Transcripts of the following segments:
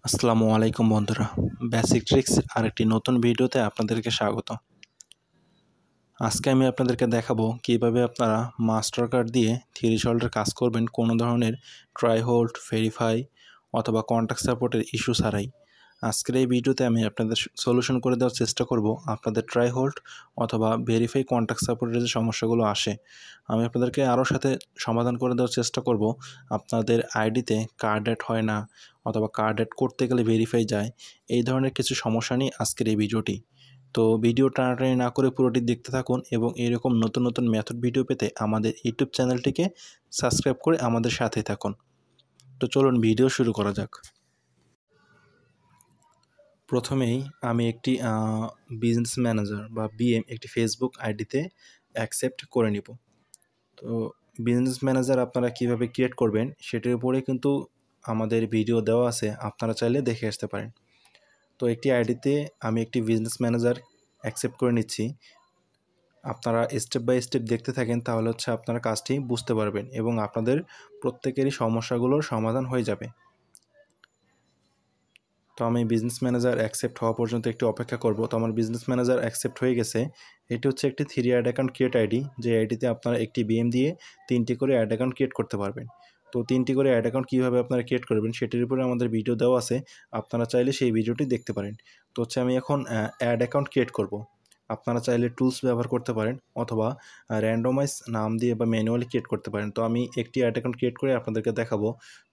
আসসালামু আলাইকুম বন্ধুরা, বেসিক ট্রিক্স আরেকটি নতুন ভিডিওতে আপনাদেরকে স্বাগত। আজকে আমি আপনাদেরকে দেখাবো কিভাবে আপনারা মাস্টার কার্ড দিয়ে থ্রেশহোল্ডের কাজ করবেন কোনো ধরনের ট্রাই হোল্ড, ভেরিফাই অথবা কন্ট্যাক্ট সাপোর্টের ইস্যু ছাড়াই। আজকের এই ভিডিওতে আমি আপনাদের সলিউশন করে দেওয়ার চেষ্টা করব আপনাদের ট্রাই হোল্ড অথবা ভেরিফাই কন্ট্যাক্ট সাপোর্টের যে সমস্যাগুলো আসে, আমি আপনাদেরকে আরও সাথে সমাধান করে দেওয়ার চেষ্টা করব। আপনাদের আইডিতে কার্ড অ্যাড হয় না অথবা কার্ড অ্যাড করতে গেলে ভেরিফাই যায়, এই ধরনের কিছু সমস্যা নিয়ে আজকের এই ভিডিওটি। তো ভিডিও টানাটানি না করে পুরোটি দেখতে থাকুন এবং এরকম নতুন নতুন মেথড ভিডিও পেতে আমাদের ইউটিউব চ্যানেলটিকে সাবস্ক্রাইব করে আমাদের সাথে থাকুন। তো চলুন ভিডিও শুরু করা যাক। প্রথমেই আমি একটি বিজনেস ম্যানেজার বা বিএম একটি ফেসবুক আইডিতে অ্যাকসেপ্ট করে নিব। তো বিজনেস ম্যানেজার আপনারা কিভাবে ক্রিয়েট করবেন সেটির উপরে কিন্তু আমাদের ভিডিও দেওয়া আছে, আপনারা চাইলে দেখে আসতে পারেন। তো একটি আইডিতে আমি একটি বিজনেস ম্যানেজার অ্যাকসেপ্ট করে নিচ্ছি। আপনারা স্টেপ বাই স্টেপ দেখতে থাকেন, তাহলে আপনারা কাজটি বুঝতে পারবেন এবং আপনাদের প্রত্যেকেরই সমস্যাগুলোর সমাধান হয়ে যাবে। তো আমি বিজনেস ম্যানেজার অ্যাকসেপ্ট হওয়া পর্যন্ত একটু অপেক্ষা করব। তো আমার বিজনেস ম্যানেজার অ্যাকসেপ্ট হয়ে গেছে। এটি হচ্ছে একটি 3 অ্যাড অ্যাকাউন্ট ক্রিয়েট আইডি, যে আইডিতে আপনারা একটি বিএম দিয়ে 3টি করে অ্যাড অ্যাকাউন্ট ক্রিয়েট করতে পারবেন। তো 3টি করে অ্যাড অ্যাকাউন্ট কীভাবে আপনারা ক্রিয়েট করবেন সেটির উপরে আমাদের ভিডিও দেওয়া আছে, আপনারা চাইলে সেই ভিডিওটি দেখতে পারেন। তো আমি এখন অ্যাড অ্যাকাউন্ট ক্রিয়েট করব। আপনারা চাইলে টুলস ব্যবহার করতে পারেন অথবা র্যান্ডমাইজ নাম দিয়ে বা ম্যানুয়ালি ক্রিয়েট করতে পারেন। তো আমি একটি অ্যাড অ্যাকাউন্ট ক্রিয়েট করে আপনাদেরকে দেখাবো।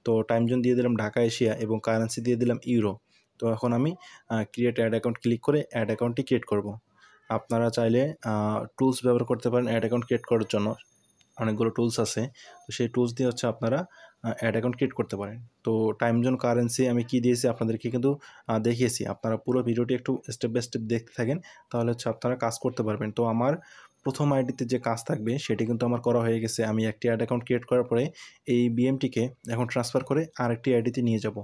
তো টাইম জোন দিয়ে দিলাম ঢাকা এশিয়া এবং কারেন্সি দিয়ে দিলাম ইউরো। তো এখন আমি ক্রিয়েট অ্যাড অ্যাকাউন্ট ক্লিক করে অ্যাড অ্যাকাউন্টটি ক্রিয়েট করব। আপনারা চাইলে টুলস ব্যবহার করতে পারেন অ্যাড অ্যাকাউন্ট ক্রিয়েট করার জন্য, অনেকগুলো টুলস আছে। তো সেই টুলস দিয়ে আপনারা অ্যাড অ্যাকাউন্ট ক্রিয়েট করতে পারেন। তো টাইম জোন, কারেন্সি আমি কী দিয়েছি আপনাদেরকে কিন্তু দেখিয়েছি। আপনারা পুরো ভিডিওটি একটু স্টেপ বাই স্টেপ দেখতে থাকেন, তাহলে আপনারা কাজ করতে পারবেন। তো আমার প্রথম আইডিতে যে কাজ থাকবে সেটি কিন্তু আমার করা হয়ে গেছে। আমি একটি অ্যাড অ্যাকাউন্ট ক্রিয়েট করার পরে এই বিএমটিকে এখন ট্রান্সফার করে আরেকটি আইডিতে নিয়ে যাব।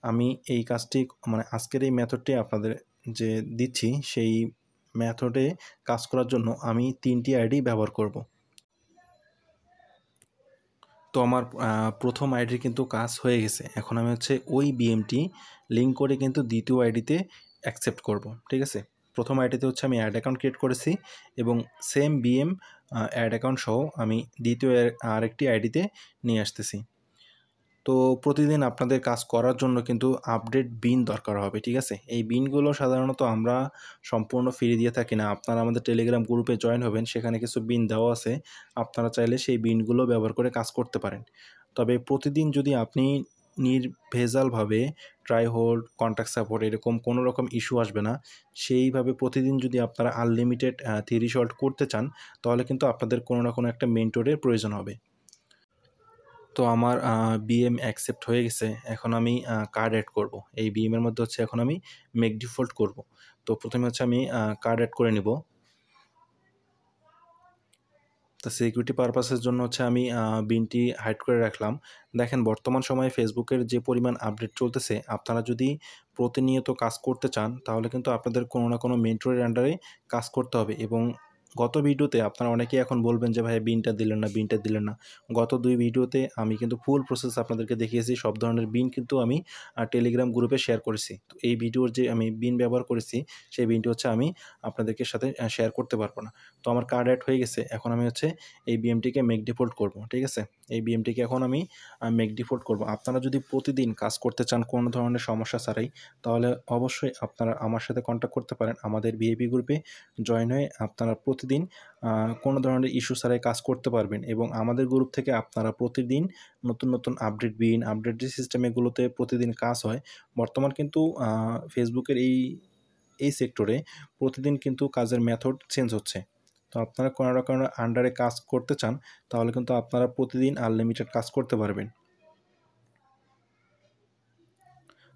আমি এই কাজটি আজকের এই মেথডটি আপনাদের যে দিচ্ছি, সেই মেথডে কাজ করার জন্য আমি 3টি আইডি ব্যবহার করব। তো আমার প্রথম আইডির কিন্তু কাজ হয়ে গেছে। এখন আমি ওই বিএমটি লিঙ্ক করে কিন্তু দ্বিতীয় আইডিতে অ্যাকসেপ্ট করব। ঠিক আছে? প্রথম আইডিতে আমি অ্যাড অ্যাকাউন্ট ক্রিয়েট করেছি এবং সেম বিএম অ্যাড অ্যাকাউন্ট সহ আমি দ্বিতীয় আরেকটি আইডিতে নিয়ে আসতেছি। তো প্রতিদিন আপনাদের কাজ করার জন্য কিন্তু আপডেট বিন দরকার হবে। ঠিক আছে? এই বিনগুলো সাধারণত আমরা সম্পূর্ণ ফ্রি দিয়ে থাকি না। আপনারা আমাদের টেলিগ্রাম গ্রুপে জয়েন হবেন, সেখানে কিছু বিন দেওয়া আছে। আপনারা চাইলে সেই বিনগুলো ব্যবহার করে কাজ করতে পারেন। তবে প্রতিদিন যদি আপনি নির্ভেজালভাবে ট্রাই হোল্ড, কন্ট্যাক্ট সাপোর্ট এরকম কোনো রকম ইস্যু আসবে না, সেইভাবে প্রতিদিন যদি আপনারা আনলিমিটেড থ্রেশহোল্ড করতে চান, তাহলে কিন্তু আপনাদের কোনো না কোনো একটা মেন্টরের প্রয়োজন হবে। তো আমার বিএম অ্যাকসেপ্ট হয়ে গেছে। এখন আমি কার্ড অ্যাড করব। এই বিএমের মধ্যে এখন আমি মেক ডিফল্ট করব। তো প্রথমে আমি কার্ড অ্যাড করে নিব। তো সিকিউরিটি পারপাসের জন্য আমি বিনটি হাইড করে রাখলাম। দেখেন, বর্তমান সময়ে ফেসবুকের যে পরিমাণ আপডেট চলতেছে, আপনারা যদি প্রতিনিয়ত কাজ করতে চান, তাহলে কিন্তু আপনাদের কোনো না কোনো মেন্টরের আন্ডারে কাজ করতে হবে। এবং গত ভিডিওতে আপনারা অনেকেই এখন বলবেন যে ভাই বিনটা দিলেন না, বিনটা দিলেন না। গত 2 ভিডিওতে আমি কিন্তু ফুল প্রসেস আপনাদেরকে দেখিয়েছি। সব ধরনের বিন কিন্তু আমি টেলিগ্রাম গ্রুপে শেয়ার করেছি। তো এই ভিডিওর যে আমি বিন ব্যবহার করেছি, সেই বিনটি আমি আপনাদেরকে সাথে শেয়ার করতে পারবো না। তো আমার কার্ড অ্যাড হয়ে গেছে। এখন আমি এই বিএমটিকে মেক ডিফল্ট করব। ঠিক আছে? এই বিএমটিকে এখন আমি মেক ডিফল্ট করব। আপনারা যদি প্রতিদিন কাজ করতে চান কোনো ধরনের সমস্যা ছাড়াই, তাহলে অবশ্যই আপনারা আমার সাথে কন্ট্যাক্ট করতে পারেন। আমাদের ভিআইপি গ্রুপে জয়েন হয়ে আপনারা প্রতিদিন কোনো ধরনের ইস্যু ছাড়াই কাজ করতে পারবেন এবং আমাদের গ্রুপ থেকে আপনারা প্রতিদিন নতুন নতুন আপডেট বিন, আপডেট যে সিস্টেম, এগুলোতে প্রতিদিন কাজ হয়। বর্তমান কিন্তু ফেসবুকের এই সেক্টরে প্রতিদিন কিন্তু কাজের মেথড চেঞ্জ হচ্ছে। তো আপনারা কোনো না কোনো আন্ডারে কাজ করতে চান, তাহলে কিন্তু আপনারা প্রতিদিন আনলিমিটেড কাজ করতে পারবেন।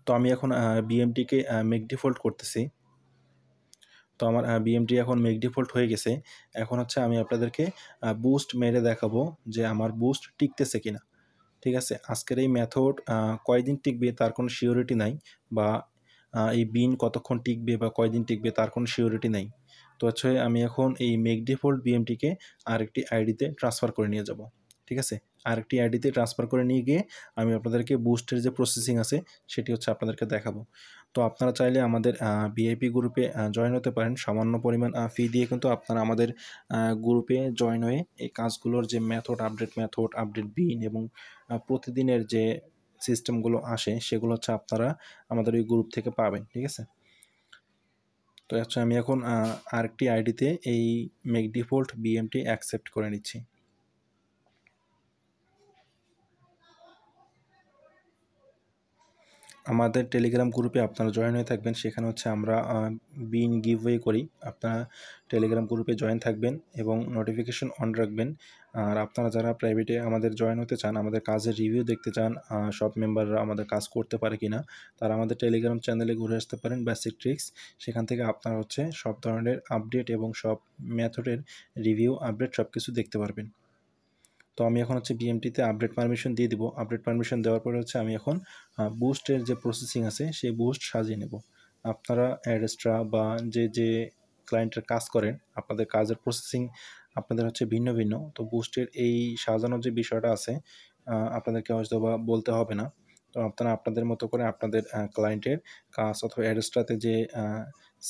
তো আমি এখন বিএমটিকে মেক ডিফল্ট করতেছি। তো আমার বিএমটি এখন মেক ডিফল্ট হয়ে গেছে। এখন আমি আপনাদেরকে বুস্ট মেরে দেখাবো যে আমার বুস্ট টিকতেছে কিনা। ঠিক আছে? আজকের এই মেথড কয়দিন টিকবে তার কোনো সিওরিটি নাই, বা এই বিন কতক্ষণ টিকবে বা কয়দিন টিকবে তার কোনো সিওরিটি নাই। তো আমি এখন এই মেক ডিফল্ট বিএমটিকে আরেকটি আইডিতে ট্রান্সফার করে নিয়ে যাব। ঠিক আছে? আরেকটি আইডিতে ট্রান্সফার করে নিয়ে গিয়ে আমি আপনাদেরকে বুস্টের যে প্রসেসিং আছে সেটি হচ্ছে আপনাদেরকে দেখাবো। তো আপনারা চাইলে আমাদের ভিআইপি গ্রুপে জয়েন হতে পারেন। সামান্য পরিমাণ ফি দিয়ে কিন্তু আপনারা আমাদের গ্রুপে জয়েন হয়ে এই কাজগুলোর যে আপডেট বিন এবং প্রতিদিনের যে সিস্টেমগুলো আসে সেগুলো হচ্ছে আপনারা আমাদের ওই গ্রুপ থেকে পাবেন, ঠিক আছে? তো আচ্ছা, আমি এখন আরেকটি আইডিতে এই মেক ডিফল্ট বিএমটি অ্যাকসেপ্ট করে নিচ্ছি। আমাদের টেলিগ্রাম গ্রুপে আপনারা জয়েন হয়ে থাকবেন, সেখানে হচ্ছে আমরা বিন গিভওয়ে করি। আপনারা টেলিগ্রাম গ্রুপে জয়েন থাকবেন এবং নোটিফিকেশন অন রাখবেন। আর আপনারা যারা প্রাইভেটে আমাদের জয়েন হতে চান, আমাদের কাজের রিভিউ দেখতে চান, সব মেম্বাররা আমাদের কাজ করতে পারে কিনা, তারা আমাদের টেলিগ্রাম চ্যানেলে ঘুরে আসতে পারেন, বেসিক ট্রিক্স। সেখান থেকে আপনারা হচ্ছে সব ধরনের আপডেট এবং সব মেথডের রিভিউ আপডেট সব কিছু দেখতে পারবেন। তো আমি এখন হচ্ছে বিএমটিতে আপডেট পারমিশন দিয়ে দিব। আপডেট পারমিশন দেওয়ার পরে হচ্ছে আমি এখন বুস্টের যে প্রসেসিং আছে সেই বুস্ট সাজিয়ে নেব। আপনারা অ্যাডস্ট্রা বা যে ক্লায়েন্টের কাজ করেন, আপনাদের কাজের প্রসেসিং আপনাদের হচ্ছে ভিন্ন ভিন্ন। তো বুস্টের এই সাজানোর যে বিষয়টা আছে আপনাদেরকে হয়তো বা বলতে হবে না। তো আপনারা আপনাদের মতো করে আপনাদের ক্লায়েন্টের কাজ অথবা অ্যাডস্ট্রাতে যে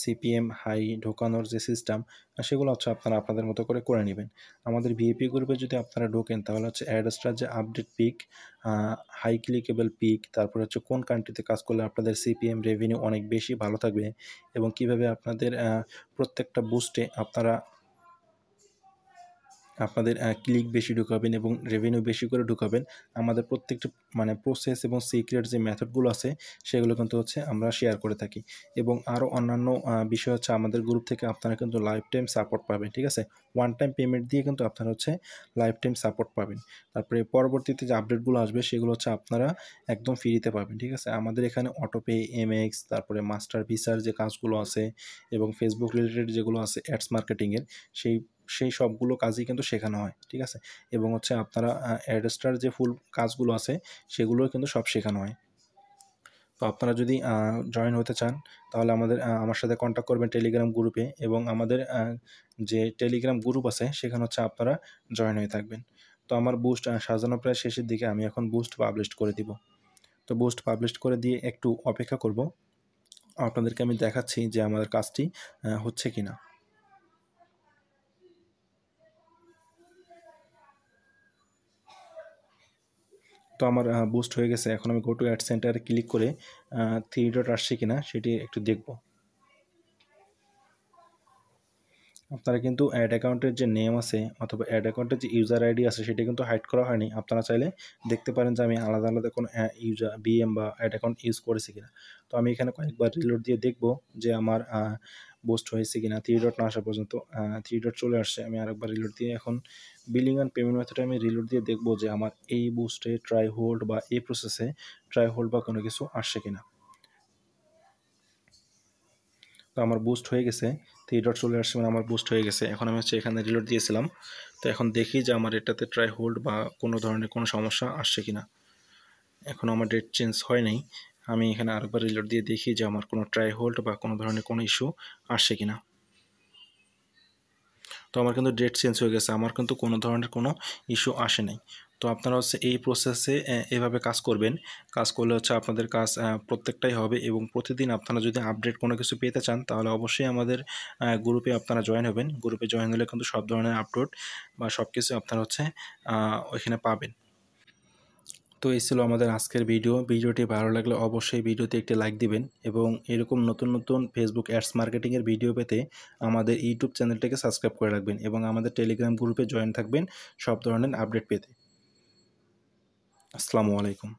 সিপিএম হাই ঢোকানোর যে সিস্টেম সেগুলো হচ্ছে আপনারা আপনাদের মতো করে নেবেন। আমাদের ভিএপি গ্রুপে যদি আপনারা ঢোকেন তাহলে হচ্ছে অ্যাডস্ট্রার যে update pick, high clickable pick, তারপরে হচ্ছে কোন কান্ট্রিতে কাজ করলে আপনাদের সিপিএম রেভিনিউ অনেক বেশি ভালো থাকবে এবং কিভাবে আপনাদের প্রত্যেকটা বুস্টে আপনাদের ক্লিক বেশি ঢুকাবেন এবং রেভিনিউ বেশি করে ঢুকাবেন। আমাদের প্রত্যেকটা মানে প্রসেস এবং সিক্রেট যে মেথডগুলো আছে সেগুলো কিন্তু হচ্ছে আমরা শেয়ার করে থাকি। এবং আরও অন্যান্য বিষয় হচ্ছে আমাদের গ্রুপ থেকে আপনারা কিন্তু লাইফ টাইম সাপোর্ট পাবেন, ঠিক আছে? ওয়ান টাইম পেমেন্ট দিয়ে কিন্তু আপনারা হচ্ছে লাইফ টাইম সাপোর্ট পাবেন। তারপরে পরবর্তীতে যে আপডেটগুলো আসবে সেগুলো হচ্ছে আপনারা একদম ফ্রিতে পাবেন, ঠিক আছে? আমাদের এখানে অটোপে, এমএক্স, তারপরে মাস্টার ভিসার যে কাজগুলো আছে এবং ফেসবুক রিলেটেড যেগুলো আছে অ্যাডস মার্কেটিংয়ের সেই সবগুলো কাজই কিন্তু শেখানো হয়, ঠিক আছে? এবং হচ্ছে আপনারা অ্যাডস্টার যে ফুল কাজগুলো আছে সেগুলোও কিন্তু সব শেখানো হয়। তো আপনারা যদি জয়েন হতে চান তাহলে আমার সাথে কন্ট্যাক্ট করবেন টেলিগ্রাম গ্রুপে এবং আমাদের যে টেলিগ্রাম গ্রুপ আছে সেখানে হচ্ছে আপনারা জয়েন হয়ে থাকবেন। তো আমার বুস্ট সাজানো প্রায় শেষের দিকে, আমি এখন বুস্ট পাবলিশ করে দিব। তো বুস্ট পাবলিশ করে দিয়ে একটু অপেক্ষা করব, আপনাদেরকে আমি দেখাচ্ছি যে আমাদের কাজটি হচ্ছে কিনা। তো আমার বুস্ট হয়ে গেছে। এখন আমি গো টু অ্যাড সেন্টারে ক্লিক করে 3 ডট আসছে কিনা সেটি একটু দেখব। আপনারা কিন্তু অ্যাড অ্যাকাউন্টের যে নেম আছে অথবা অ্যাড অ্যাকাউন্টের যে ইউজার আইডি আছে সেটা কিন্তু হাইড করা হয়নি। আপনারা চাইলে দেখতে পারেন যে আমি আলাদা আলাদা কোনো ইউজার বিএম বা অ্যাড অ্যাকাউন্ট ইউজ করেছি কিনা। তো আমি এখানে কয়েকবার রিলোড দিয়ে দেখব যে আমার বুস্ট হয়েছে কিনা। 3 ডট না আসা পর্যন্ত 3 ডট চলে আসছে। আমি আরেকবার রিলোড দিয়ে এখন বিলিং অ্যান্ড পেমেন্ট মেথডে আমি রিলোড দিয়ে দেখব যে আমার এই বুস্টে ট্রাই হোল্ড বা এই প্রসেসে ট্রাই হোল্ড বা কোনো কিছু আসছে কিনা। তো আমার বুস্ট হয়ে গেছে, 3 ডট চলে আসছে, মানে আমার বুস্ট হয়ে গেছে। এখন আমি হচ্ছে এখানে রিলোড দিয়েছিলাম। তো এখন দেখি যে আমার এটাতে ট্রাই হোল্ড বা কোনো ধরনের কোনো সমস্যা আসছে কিনা। এখন আমার ডেট চেঞ্জ হয় নাই। আমি এখানে আরেকবার রিলোড দিয়ে দেখি যে আমার কোনো ট্রাই হোল্ড বা কোনো ধরনের কোনো ইস্যু আসছে কিনা। তো আমার কিন্তু ডেট চেঞ্জ হয়ে গেছে, আমার কিন্তু কোনো ধরনের কোনো ইস্যু আসে নাই। তো আপনারা হচ্ছে এই প্রসেসে এভাবে কাজ করবেন। কাজ করলে হচ্ছে আপনাদের কাজ প্রত্যেকটাই হবে এবং প্রতিদিন আপনারা যদি আপডেট কোনো কিছু পেতে চান তাহলে অবশ্যই আমাদের গ্রুপে আপনারা জয়েন হবেন। গ্রুপে জয়েন হলে কিন্তু সব ধরনের আপলোড বা সব কিছু আপনারা হচ্ছে ওইখানে পাবেন। তো এই ছিল আমাদের আজকের ভিডিওটি ভালো লাগলে অবশ্যই ভিডিওতে একটি লাইক দিবেন এবং এরকম নতুন নতুন ফেসবুক অ্যাডস মার্কেটিংয়ের ভিডিও পেতে আমাদের ইউটিউব চ্যানেলটিকে সাবস্ক্রাইব করে রাখবেন এবং আমাদের টেলিগ্রাম গ্রুপে জয়েন থাকবেন সব ধরনের আপডেট পেতে। আসসালামু আলাইকুম।